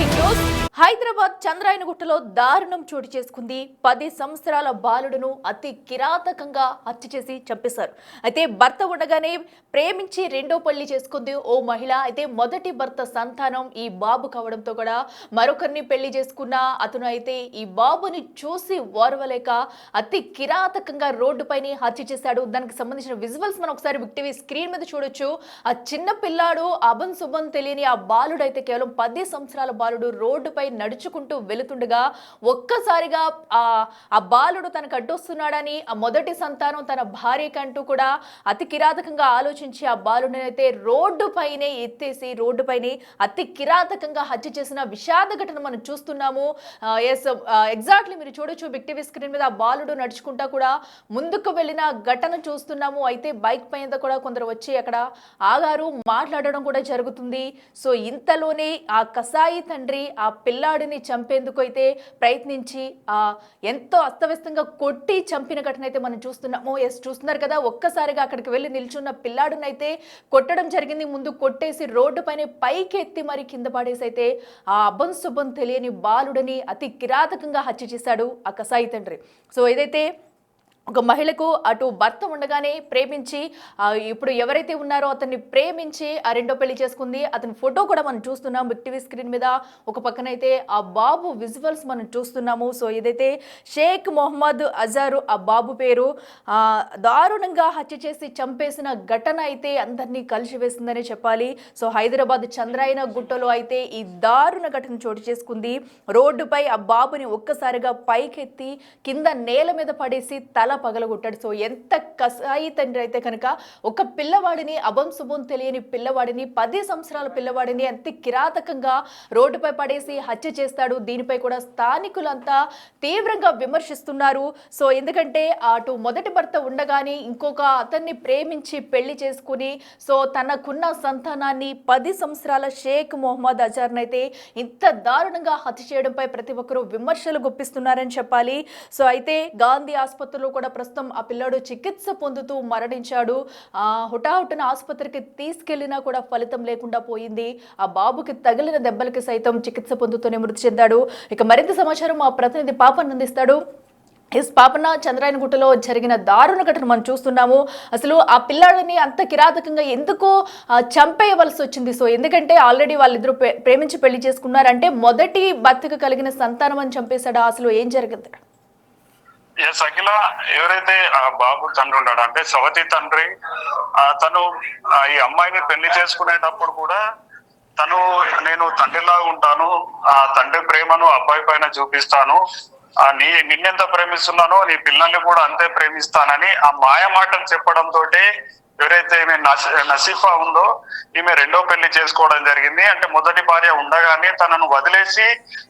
Breaking news. Hyderabad చంద్రాయనగుట్టలో దారుణం చోటు చేసుకుంది. 10 సంవత్సరాల బాలుడును అతి కిరాతకంగా హత్య చేసి చంపేశారు. అయితే భర్త ఉండగానే ప్రేమించి రెండో పెళ్లి చేసుకుంది ఓ మహిళ. అయితే మొదటి భర్త సంతానం ఈ బాబు కావడంతో కూడా మరొకరిని పెళ్లి చేసుకున్న అతను అయితే ఈ బాబుని చూసి ఓర్వలేక అతి కిరాతకంగా రోడ్డుపైనే హత్య చేశాడు. దానికి సంబంధించిన విజువల్స్ మనం ఒకసారి బిగ్ టీవీ స్క్రీన్ మీద చూడొచ్చు. ఆ చిన్న పిల్లాడు అభం శుభం తెలియని ఆ బాలుడు అయితే కేవలం 10 సంవత్సరాల బాలుడు రోడ్డుపై నడుచుకుంటూ వెళుతుండగా ఒక్కసారిగా ఆ బాలుడు తనకు అడ్డొస్తున్నాడని ఆ మొదటి సంతానం తన భార్యకంటూ కూడా అతి కిరాతకంగా ఆలోచించి ఆ బాలుడిని అయితే రోడ్డుపైనే ఎత్తేసి రోడ్డుపైనే అతి కిరాతకంగా హత్య చేసిన విషాద ఘటన మనం చూస్తున్నాము. ఎగ్జాక్ట్లీ మీరు చూడొచ్చు బిగ్ టీవీ స్క్రీన్ మీద ఆ బాలుడు నడుచుకుంటా కూడా ముందుకు వెళ్ళిన ఘటన చూస్తున్నాము. అయితే బైక్ పైన కూడా కొందరు వచ్చి అక్కడ ఆగారు, మాట్లాడడం కూడా జరుగుతుంది. సో ఇంతలోనే ఆ కసాయి తండ్రి ఆ పిల్లాడిని చంపేందుకు అయితే ప్రయత్నించి ఎంతో అస్తవ్యస్తంగా కొట్టి చంపిన ఘటన అయితే మనం చూస్తున్నాము. చూస్తున్నారు కదా, ఒక్కసారిగా అక్కడికి వెళ్ళి నిల్చున్న పిల్లాడిని అయితే కొట్టడం జరిగింది. ముందు కొట్టేసి రోడ్డు పైన పైకి ఎత్తి మరి కింద పడేసి అయితే ఆ అభం శుభం తెలియని బాలుడిని అతి కిరాతకంగా హత్య చేశాడు ఆ కసాయి తండ్రి. సో ఏదైతే ఒక మహిళకు అటు భర్త ఉండగానే ప్రేమించి ఇప్పుడు ఎవరైతే ఉన్నారో అతన్ని ప్రేమించి ఆ రెండో పెళ్లి చేసుకుంది. అతని ఫోటో కూడా మనం చూస్తున్నాం బిగ్ టీవీ స్క్రీన్ మీద. ఒక పక్కనైతే ఆ బాబు విజువల్స్ మనం చూస్తున్నాము. సో ఏదైతే షేక్ మొహమ్మద్ అజారు ఆ బాబు పేరు, దారుణంగా హత్య చేసి చంపేసిన ఘటన అయితే అందరినీ కలిసివేసిందనే చెప్పాలి. సో హైదరాబాద్ చంద్రాయన గుట్టలో అయితే ఈ దారుణ ఘటన చోటు చేసుకుంది. రోడ్డుపై ఆ బాబుని ఒక్కసారిగా పైకెత్తి కింద నేల మీద పడేసి తల పగలగొట్టాడు. సో ఎంత కసాయి తండ్రి అయితే కనుక ఒక పిల్లవాడిని, అభం శుభం తెలియని పిల్లవాడిని, 10 సంవత్సరాల పిల్లవాడిని అంత కిరాతకంగా రోడ్డుపై పడేసి హత్య చేస్తాడు. దీనిపై కూడా స్థానికులంతా తీవ్రంగా విమర్శిస్తున్నారు. సో ఎందుకంటే అటు మొదటి భర్త ఉండగానే ఇంకొక అతన్ని ప్రేమించి పెళ్లి చేసుకుని సో తనకున్న సంతానాన్ని 10 సంవత్సరాల షేక్ మొహమ్మద్ అజార్ని అయితే ఇంత దారుణంగా హత్య చేయడంపై ప్రతి ఒక్కరూ విమర్శలు గుప్పిస్తున్నారని చెప్పాలి. సో అయితే గాంధీ ఆసుపత్రిలో కూడా ప్రస్తుతం ఆ పిల్లాడు చికిత్స పొందుతూ మరణించాడు. హుటాహుటిన ఆసుపత్రికి తీసుకెళ్లినా కూడా ఫలితం లేకుండా పోయింది. ఆ బాబుకి తగిలిన దెబ్బలకి సైతం చికిత్స పొందుతూనే మృతి చెందాడు. ఇక మరింత సమాచారం మా ప్రతినిధి పాపన్ అందిస్తాడు. పాపన్న, చంద్రాయనగుట్టలో జరిగిన దారుణ ఘటన మనం చూస్తున్నాము. అసలు ఆ పిల్లాడిని అంత కిరాతకంగా ఎందుకు చంపేయవలసి వచ్చింది? సో ఎందుకంటే ఆల్రెడీ వాళ్ళిద్దరూ ప్రేమించి పెళ్లి చేసుకున్నారంటే మొదటి భర్తకు కలిగిన సంతానం అని చంపేశాడా? అసలు ఏం జరిగింది? అఖిల, ఎవరైతే ఆ బాబు తండ్రి ఉన్నాడు అంటే సవతి తండ్రి, తను ఈ అమ్మాయిని పెళ్లి చేసుకునేటప్పుడు కూడా తను నేను తండ్రిలాగా ఉంటాను, ఆ తండ్రి ప్రేమను అబ్బాయి పైన చూపిస్తాను, నిన్నెంత ప్రేమిస్తున్నానో నీ పిల్లల్ని కూడా అంతే ప్రేమిస్తానని ఆ మాయ మాటలు చెప్పడంతో ఎవరైతే ఈమె నసీఫా ఉందో ఈమె రెండో పెళ్లి చేసుకోవడం జరిగింది. అంటే మొదటి భార్య ఉండగానే తనను వదిలేసి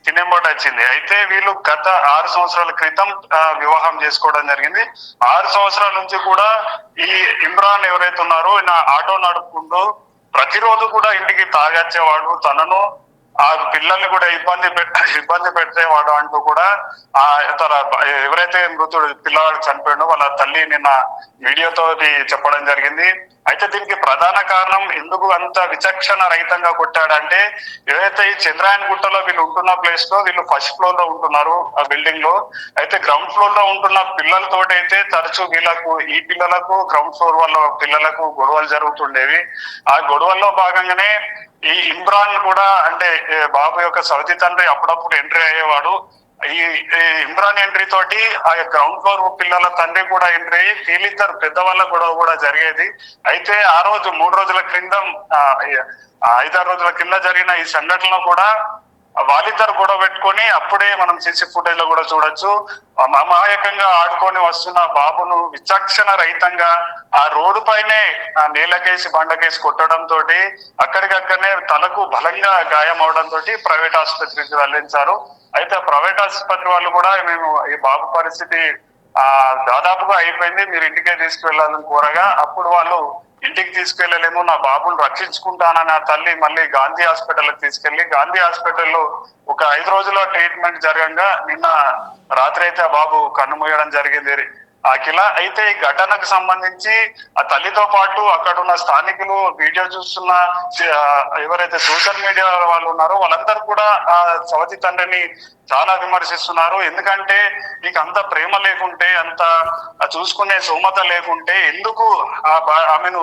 తినేంబడి వచ్చింది. అయితే వీళ్ళు గత 6 సంవత్సరాల క్రితం వివాహం చేసుకోవడం జరిగింది. 6 సంవత్సరాల నుంచి కూడా ఈ ఇమ్రాన్ ఎవరైతే ఉన్నారో ఈయన ఆటో నడుపుకుంటూ ప్రతిరోజు కూడా ఇంటికి తాగొచ్చేవాడు, తనను ఆ పిల్లల్ని కూడా ఇబ్బంది పెట్టేవాడు అంటూ కూడా తన ఎవరైతే మృతుడు పిల్లవాడు చనిపోయాడో వాళ్ళ తల్లి నిన్న మీడియాతో చెప్పడం జరిగింది. అయితే దీనికి ప్రధాన కారణం ఎందుకు అంత విచక్షణ రహితంగా కొట్టాడంటే, ఏదైతే ఈ చంద్రాయన్ గుట్టలో వీళ్ళు ఉంటున్న ప్లేస్ లో వీళ్ళు ఫస్ట్ ఫ్లోర్ లో ఉంటున్నారు ఆ బిల్డింగ్ లో. అయితే గ్రౌండ్ ఫ్లోర్ లో ఉంటున్న పిల్లలతోటి అయితే తరచూ వీళ్ళకు ఈ పిల్లలకు గ్రౌండ్ ఫ్లోర్ వాళ్ళ పిల్లలకు గొడవలు జరుగుతుండేవి. ఆ గొడవల్లో భాగంగానే ఈ ఇమ్రాన్ కూడా అంటే బాబు యొక్క సవతి తండ్రి అప్పుడప్పుడు ఎంట్రీ అయ్యేవాడు. ఈ ఇమ్రాన్ ఎంట్రీ తోటి ఆ గ్రౌండ్ ఫ్లోర్ పిల్లల తండ్రి కూడా ఎంట్రీ అయ్యి వీళ్ళిద్దరు పెద్దవాళ్ళ గొడవ కూడా జరిగేది. అయితే ఆ రోజు 3 రోజుల క్రితం 5-6 రోజుల కింద జరిగిన ఈ సంఘటనలో కూడా వాళ్ళిద్దరు గొడవ పెట్టుకొని అప్పుడే మనం సీసీ ఫుటేజ్ లో కూడా చూడొచ్చు. అమాయకంగా ఆడుకొని వస్తున్న బాబును విచక్షణ రహితంగా ఆ రోడ్డు పైనే నేలకేసి బండకేసి కొట్టడంతో అక్కడికక్కడనే తలకు బలంగా గాయం అవడంతో ప్రైవేట్ ఆసుపత్రికి వెళ్లించారు. అయితే ప్రైవేట్ ఆసుపత్రి వాళ్ళు కూడా మేము ఈ బాబు పరిస్థితి దాదాపుగా అయిపోయింది, మీరు ఇంటికే తీసుకువెళ్లాలని కోరగా అప్పుడు వాళ్ళు ఇంటికి తీసుకెళ్లలేము, నా బాబును రక్షించుకుంటానని ఆ తల్లి మళ్ళీ గాంధీ హాస్పిటల్కి తీసుకెళ్లి గాంధీ హాస్పిటల్లో ఒక 5 రోజుల ట్రీట్మెంట్ జరగంగా నిన్న రాత్రి అయితే ఆ బాబు కన్ను మూయడం జరిగింది. అఖిల అయితే ఈ ఘటనకు సంబంధించి ఆ తల్లితో పాటు అక్కడ ఉన్న స్థానికులు వీడియో చూస్తున్న ఆ, ఎవరైతే సోషల్ మీడియా వాళ్ళు ఉన్నారో వాళ్ళందరూ కూడా ఆ సవతి తండ్రిని చాలా విమర్శిస్తున్నారు. ఎందుకంటే నీకు అంత ప్రేమ లేకుంటే, అంత చూసుకునే స్తోమత లేకుంటే ఎందుకు ఆమెను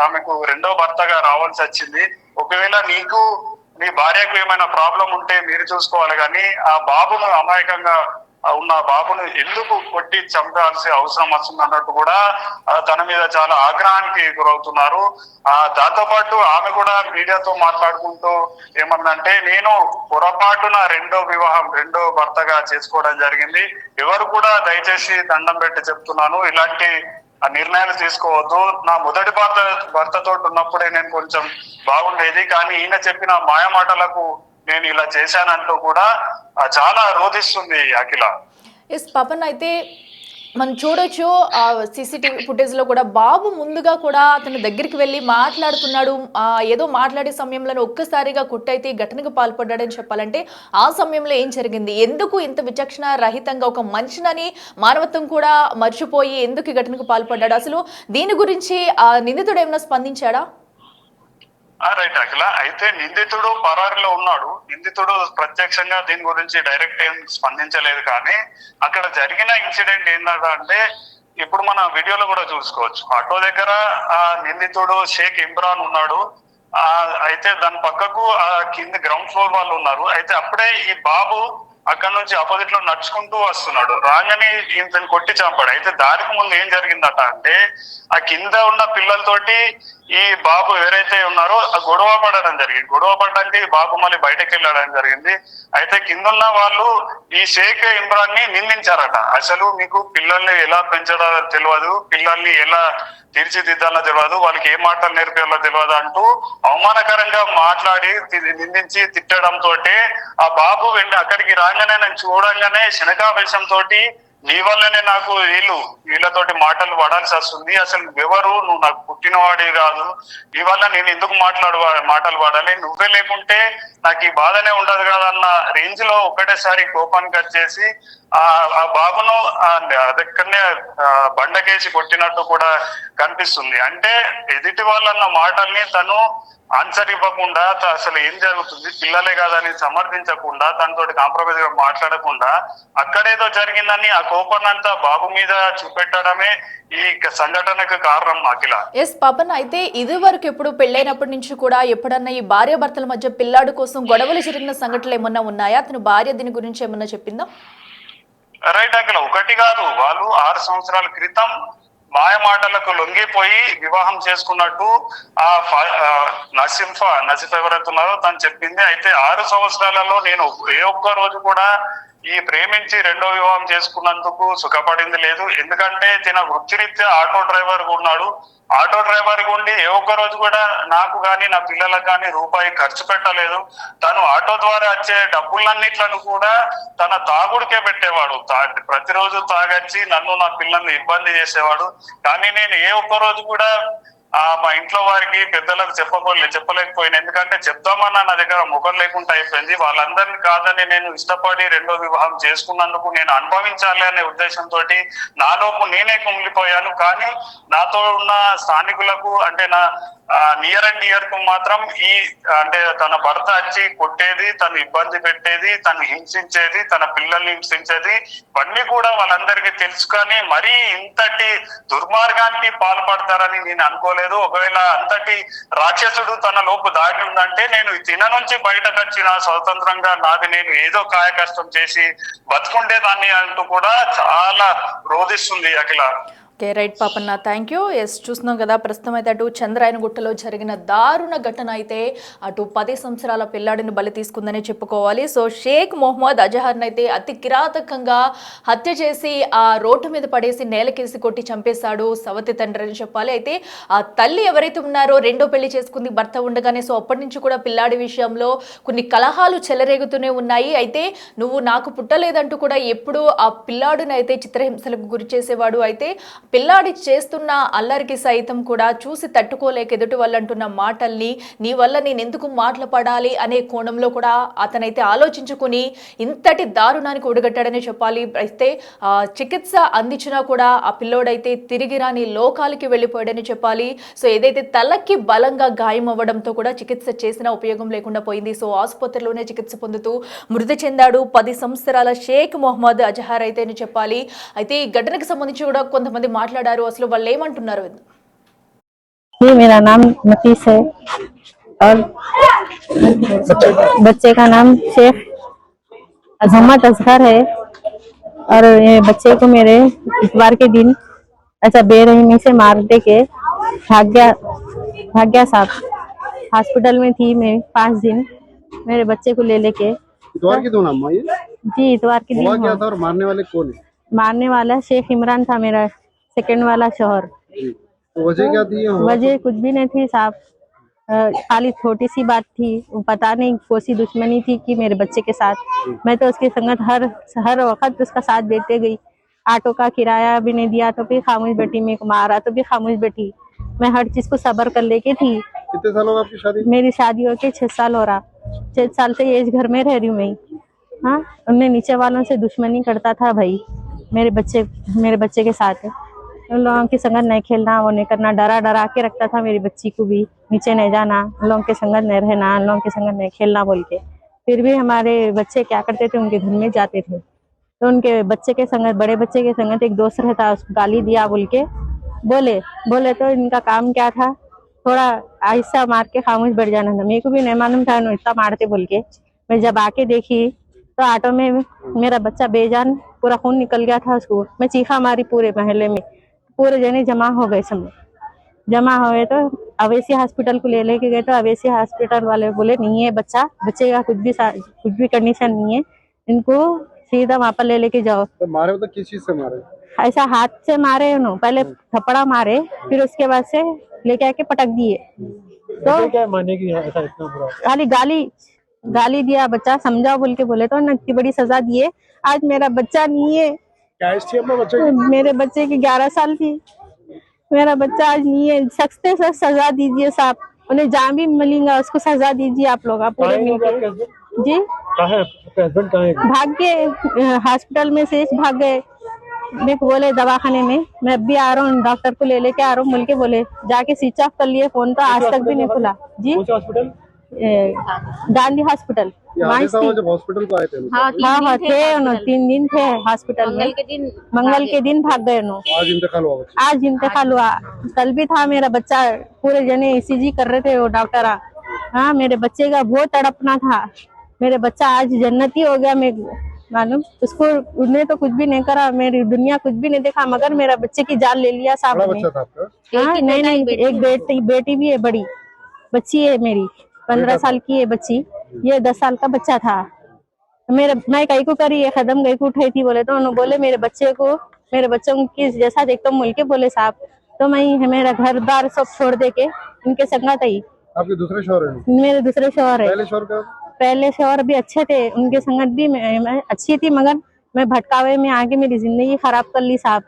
ఆమెకు రెండో భర్తగా రావాల్సి వచ్చింది? ఒకవేళ నీకు నీ భార్యకు ఏమైనా ప్రాబ్లం ఉంటే మీరు చూసుకోవాలి, కానీ ఆ బాబును అమాయకంగా ఉన్న బాబును ఎందుకు కొట్టి చంపాల్సిన అవసరం వస్తుంది అన్నట్టు కూడా తన మీద చాలా ఆగ్రహానికి గురవుతున్నారు. దాంతో పాటు ఆమె కూడా మీడియాతో మాట్లాడుకుంటూ ఏమన్నంటే, నేను పొరపాటున రెండో భర్తగా చేసుకోవడం జరిగింది. ఎవరు కూడా దయచేసి దండం పెట్టి చెప్తున్నాను, ఇలాంటి నిర్ణయాలు తీసుకోవద్దు. నా మొదటి భర్తతో ఉన్నప్పుడే నేను కొంచెం బాగుండేది, కానీ ఈయన చెప్పిన మాయమాటలకు నేను ఇలా చేశానంటూ కూడా చాలా రోధిస్తుంది అఖిల. ఎస్ పవన్, అయితే మనం చూడొచ్చు ఆ సీసీటీవీ ఫుటేజ్లో కూడా బాబు ముందుగా కూడా అతని దగ్గరికి వెళ్ళి మాట్లాడుతున్నాడు. ఏదో మాట్లాడే సమయంలో ఒక్కసారిగా కుట్టయితే ఈ ఘటనకు పాల్పడ్డాడని చెప్పాలంటే ఆ సమయంలో ఏం జరిగింది? ఎందుకు ఇంత విచక్షణ రహితంగా ఒక మనిషినని మానవత్వం కూడా మర్చిపోయి ఎందుకు ఈ ఘటనకు పాల్పడ్డాడు? అసలు దీని గురించి ఆ నిందితుడు ఏమైనా స్పందించాడా? రైట్ అఖిల, అయితే నిందితుడు పరారిలో ఉన్నాడు. నిందితుడు ప్రత్యక్షంగా దీని గురించి డైరెక్ట్ ఏం స్పందించలేదు, కానీ అక్కడ జరిగిన ఇన్సిడెంట్ ఏంటంటే ఇప్పుడు మన వీడియోలో కూడా చూసుకోవచ్చు. ఆటో దగ్గర ఆ నిందితుడు షేక్ ఇమ్రాన్ ఉన్నాడు. అయితే దాని పక్కకు ఆ కింద గ్రౌండ్ ఫ్లోర్ వాళ్ళు ఉన్నారు. అయితే అప్పుడే ఈ బాబు అక్కడ నుంచి ఆపోజిట్ లో నడుచుకుంటూ వస్తున్నాడు. రాగానే ఇంతని కొట్టి చంపాడు. అయితే దానికి ముందు ఏం జరిగిందట అంటే, ఆ కింద ఉన్న పిల్లలతోటి ఈ బాబు ఎవరైతే ఉన్నారో గొడవ పడడం జరిగింది. గొడవ పడడానికి బాబు మళ్ళీ బయటకు వెళ్ళడం జరిగింది. అయితే కింద ఉన్న వాళ్ళు ఈ షేక్ ఇమ్రాన్ ని నిందించారట. అసలు మీకు పిల్లల్ని ఎలా పెంచడో తెలియదు, పిల్లల్ని ఎలా తీర్చిదిద్దాలో తెలియదు, వాళ్ళకి ఏ మాటలు నేర్పేయాలో తెలియదు అంటూ అవమానకరంగా మాట్లాడి నిందించి తిట్టడంతో ఆ బాబు వెంట అక్కడికి రాగానే నేను చూడంగానే శనకావేశంతో నీ వల్లనే నాకు వీళ్ళతోటి మాటలు పడాల్సి వస్తుంది, అసలు ఎవరు, నువ్వు నాకు పుట్టినవాడి కాదు, నీ వల్ల నేను ఎందుకు మాటలు పడాలి, నువ్వే లేకుంటే నాకు ఈ బాధనే ఉండదు కదా అన్న రేంజ్ లో ఒకటేసారి కోపానికి వచ్చేసి ఆ బాబును అదెక్కడనే బండకేసి కొట్టినట్టు కూడా కనిపిస్తుంది. అంటే ఎదుటి వాళ్ళన్న మాటల్ని తను ఆన్సర్ ఇవ్వకుండా, అసలు ఏం జరుగుతుంది, పిల్లలే కాదని సమర్థించకుండా, తనతో కాంప్రమైజ్ గా మాట్లాడకుండా అక్కడేదో జరిగిందని ఆ కోపాన్నంతా బాబు మీద చూపెట్టడమే ఈ సంఘటనకు కారణం అఖిల. ఎస్ పవన్, అయితే ఇది వరకు ఎప్పుడు పెళ్ళైనప్పటి నుంచి కూడా ఎప్పుడన్నా ఈ భార్య భర్తల మధ్య పిల్లాడు కోసం గొడవలు జరిగిన సంఘటనలు ఏమన్నా ఉన్నాయా? అతని భార్య దీని గురించి ఏమన్నా చెప్పిందా? రైట్ అఖిల, ఒకటి కాదు, వాళ్ళు 6 సంవత్సరాల క్రితం మాయ మాటలకు లొంగిపోయి వివాహం చేసుకున్నట్టు ఆ నసీఫ్ ఎవరైతే ఉన్నారో తను చెప్పింది. అయితే 6 సంవత్సరాలలో నేను ఏ ఒక్క రోజు కూడా ఈ ప్రేమించి రెండో వివాహం చేసుకున్నందుకు సుఖపడింది లేదు. ఎందుకంటే తన వృత్తిరీత్యా ఆటో డ్రైవర్ ఉన్నాడు. ఆటో డ్రైవర్ ఉండి ఏ ఒక్క రోజు కూడా నాకు కానీ నా పిల్లలకు కానీ రూపాయి ఖర్చు పెట్టలేదు. తను ఆటో ద్వారా వచ్చే డబ్బులన్నిట్లను కూడా తన తాగుడికే పెట్టేవాడు. ప్రతిరోజు తాగొచ్చి నన్ను నా పిల్లల్ని ఇబ్బంది చేసేవాడు. కానీ నేను ఏ ఒక్క రోజు కూడా మా ఇంట్లో వారికి పెద్దలకు చెప్పలేకపోయినా, ఎందుకంటే చెప్తామన్నా నా దగ్గర ముఖం లేకుండా అయిపోయింది. వాళ్ళందరినీ కాదని నేను ఇష్టపడి రెండో వివాహం చేసుకున్నందుకు నేను అనుభవించాలి అనే ఉద్దేశంతో నాలోపు నేనే కుమిలిపోయాను. కానీ నాతో ఉన్న స్థానికులకు, అంటే నా నియర్ అండ్ డియర్ కు మాత్రం అంటే తన భర్త వచ్చి కొట్టేది, తను ఇబ్బంది పెట్టేది, తను హింసించేది, తన పిల్లల్ని హింసించేది, ఇవన్నీ కూడా వాళ్ళందరికీ తెలుసు. కానీ మరీ ఇంతటి దుర్మార్గానికి పాల్పడతారని నేను అనుకోలేదు. ఒకవేళ అంతటి రాక్షసుడు తన లోపు దాగి ఉందంటే నేను తిన నుంచి బయటకు వచ్చిన స్వతంత్రంగా నాది నేను ఏదో కాయ కష్టం చేసి బతుకుండేదాన్ని అంటూ కూడా చాలా రోధిస్తుంది Akhila. Okay, right Papanna, thank you. Yes, చూస్తున్నాం కదా ప్రస్తుతం అయితే అటు చంద్రాయనగుట్టలో జరిగిన దారుణ ఘటన అయితే అటు 10 సంవత్సరాల పిల్లాడిని బలి తీసుకుందని చెప్పుకోవాలి. సో షేక్ మొహమ్మద్ అజహర్ని అయితే అతి కిరాతకంగా హత్య చేసి ఆ రోడ్డు మీద పడేసి నేలకేసి కొట్టి చంపేశాడు సవతి తండ్రి అని చెప్పాలి. అయితే ఆ తల్లి ఎవరైతే ఉన్నారో రెండో పెళ్లి చేసుకుంది భర్త ఉండగానే. సో అప్పటి నుంచి కూడా పిల్లాడి విషయంలో కొన్ని కలహాలు చెలరేగుతూనే ఉన్నాయి. అయితే నువ్వు నాకు పుట్టలేదంటూ కూడా ఎప్పుడు ఆ పిల్లాడిని అయితే చిత్రహింసలకు గురి చేసేవాడు. అయితే పిల్లాడి చేస్తున్న అల్లరికి సైతం కూడా చూసి తట్టుకోలేక ఎదుటి వాళ్ళంటున్న మాటల్ని నీ వల్ల నేను ఎందుకు మాటలు పడాలి అనే కోణంలో కూడా అతనైతే ఆలోచించుకుని ఇంతటి దారుణానికి ఒడిగట్టాడని చెప్పాలి. అయితే చికిత్స అందించినా కూడా ఆ పిల్లోడైతే తిరిగి రాని లోకాలకి వెళ్ళిపోయాడని చెప్పాలి. సో ఏదైతే తలకి బలంగా గాయం అవ్వడంతో కూడా చికిత్స చేసినా ఉపయోగం లేకుండా పోయింది. సో ఆసుపత్రిలోనే చికిత్స పొందుతూ మృతి చెందాడు 10 సంవత్సరాల షేక్ మొహమ్మద్ అజహర్ అయితే అని చెప్పాలి. అయితే ఈ ఘటనకు సంబంధించి కూడా కొంతమంది మాట్లాడారు. అసలు వాళ్ళు ఏమంటున్నారు? जी मेरा नाम नफीस है और बच्चे का नाम शेख मोहम्मद असगर है। और ये बच्चे को मेरे इतवार के दिन ऐसा बेरहमी से मार दे के भाग गया साहब। हॉस्पिटल में थी मैं 5 दिन मेरे बच्चे को ले लेके। इतवार की दो नाम ये? जी इतवार के दिन हुआ क्या हुआ। था और मारने वाले कौन है? मारने वाला शेख इमरान था, मेरा सेकंड वाला शोहर। तो वजह क्या थी? वजह कुछ भी नहीं थी साहब, खाली छोटी सी बात थी। वो पता नहीं कौन सी दुश्मनी थी कि मेरे बच्चे के साथ। मैं तो उसकी संगत हर वक्त उसका साथ देते गई। ऑटो का किराया भी नहीं दिया तो भी खामोश बैठी, मेरे को मारा तो भी खामोश बैठी। मैं हर चीज को सब्र कर लेके थी। कितने साल होगा आपकी शादी? मेरी शादी होके 6 साल हो रहा। 6 साल से ये इस घर में रह रही हूँ मैं। हाँ, उनने नीचे वालों से दुश्मनी करता था भाई मेरे बच्चे के साथ। उन लोगों की संगत नहीं खेलना, वो नहीं करना, डरा के रखता था मेरी बच्ची को भी। नीचे नहीं जाना, उन लोगों के संगत नहीं रहना, उन लोगों के संगत नहीं खेलना बोल के। फिर भी हमारे बच्चे क्या करते थे, उनके घर में जाते थे तो उनके बच्चे के संगत, बड़े बच्चे के संगत एक दोस्त रहता, उसको गाली दिया बोल के बोले तो इनका काम क्या था, थोड़ा आहिस्ता मार के खामोश बैठ जाना था। मेरे को भी नहीं मालूम था इतना मारते बोल के। मैं जब आके देखी तो ऑटो में मेरा बच्चा बेजान पूरा खून निकल गया था उसको। मैं चीखा मारी पूरे मोहल्ले में, पूरे जने जमा हो गए सब। जमा हुए तो अवेसी हॉस्पिटल को लेके गए तो अवेसी हॉस्पिटल वाले बोले नहीं है बच्चे का कुछ भी कंडीशन नहीं है, इनको सीधा वहाँ पर लेके जाओ। तो मारे तो किस चीज से मारे? ऐसा हाथ से मारे उन्होंने, पहले थप्पड़ा मारे, फिर उसके बाद से लेके आके पटक दिए। तो क्या माने की ऐसा इतना बुरा? खाली गाली दिया, बच्चा समझाओ बोल के बोले तो इतनी बड़ी सजा दिए। आज मेरा बच्चा नहीं है। क्या थी अपना बच्चे की? मेरे बच्चे की 11 साल थी। मेरा बच्चा आज नहीं है। सख्त से सख्त सजा दीजिए साहब, उन्हें जहाँ भी मिलेगा उसको सजा दीजिए आप लोग। आप पूरे मिलकर जी हस्बैंड कहाँ है? भाग गए हॉस्पिटल में से, भाग गए। मेरे को बोले दवाखाने में, मैं अभी आ रहा हूँ, डॉक्टर को ले लेके आ रहा हूँ बोल के बोले। जाके स्विच ऑफ कर लिए फोन, तो आज तक भी नहीं खुला। जी हॉस्पिटल? गांधी हॉस्पिटल वहीं से। जब हॉस्पिटल को आए थे हाँ थे 3 दिन थे हॉस्पिटल में। मंगल के दिन भाग गए उन्होंने। आज इंतकाल हुआ बच्चे? आज इंतकाल हुआ। कल भी था मेरा बच्चा, पूरे जने ECG कर रहे थे वो डॉक्टर। हाँ, मेरे बच्चे का बहुत तड़पना था। मेरे बच्चा आज जन्नती हो गया। मैं मालूम उसको, उसने तो कुछ भी नहीं करा, मेरी दुनिया कुछ भी नहीं देखा, मगर मेरा बच्चे की जान ले लिया साहब ने। बच्चा था आपका? हाँ, नहीं एक बेटी भी है, बड़ी बच्ची है मेरी, 15 साल की है बच्ची। ये 10 साल का बच्चा था। मैं कहीं को करी, ये कदम कहीं को उठाई थी बोले तो उन्होंने बोले मेरे बच्चों की जैसा देखता हूँ बोल के बोले साहब। तो मैं मेरा घर बार सब छोड़ दे के उनके संगत आई। आपके दूसरे शौहर हैं? मेरे दूसरे शौहर है। पहले शौहर भी अच्छे थे, उनके संगत भी मैं अच्छी थी, मगर मैं भटकावे में आके मेरी जिंदगी खराब कर ली साहब।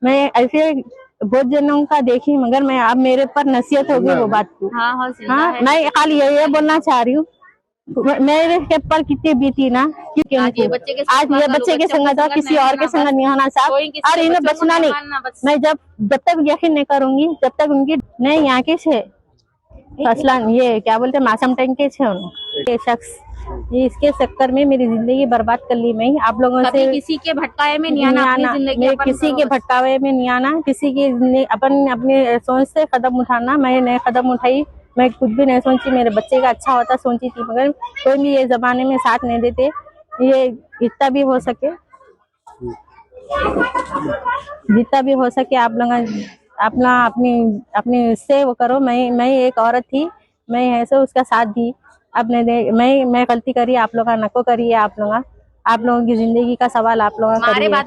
मैं ऐसे बहुत जनों का देखी, मगर मैं अब मेरे पर नसीहत हो गई वो बात की। हाँ, मैं खाली ये बोलना चाह रही हूँ, मेरे के पर कितनी बीती ना, क्योंकि आज ये बच्चे के संगत और किसी और के संगत नहीं होना साहब। और इन्हें बचना नहीं। मैं जब तक यकीन नहीं करूंगी, जब तक उनकी नहीं यहाँ के छे असलन ये क्या बोलते मासूम टैंक के छे ये शख्स, ये इसके चक्कर में मेरी जिंदगी बर्बाद कर ली। मैं आप लोगों से किसी के भटकावे में नहीं आना, अपनी जिंदगी किसी के भटकावे में नहीं आना, किसी की अपने सोच से कदम उठाना। मैं नए कदम उठाई, मैं कुछ भी नहीं सोची, मेरे बच्चे का अच्छा होता सोची थी, मगर कोई भी ये जमाने में साथ नहीं देते। ये जितना भी हो सके आप लोग अपनी इससे वो करो। मैं एक औरत थी, मैं ऐसे उसका साथ दी। मैं गलती करी, आप लोग नको करिए। आप लोगों की जिंदगी का सवाल आप लोग करिए।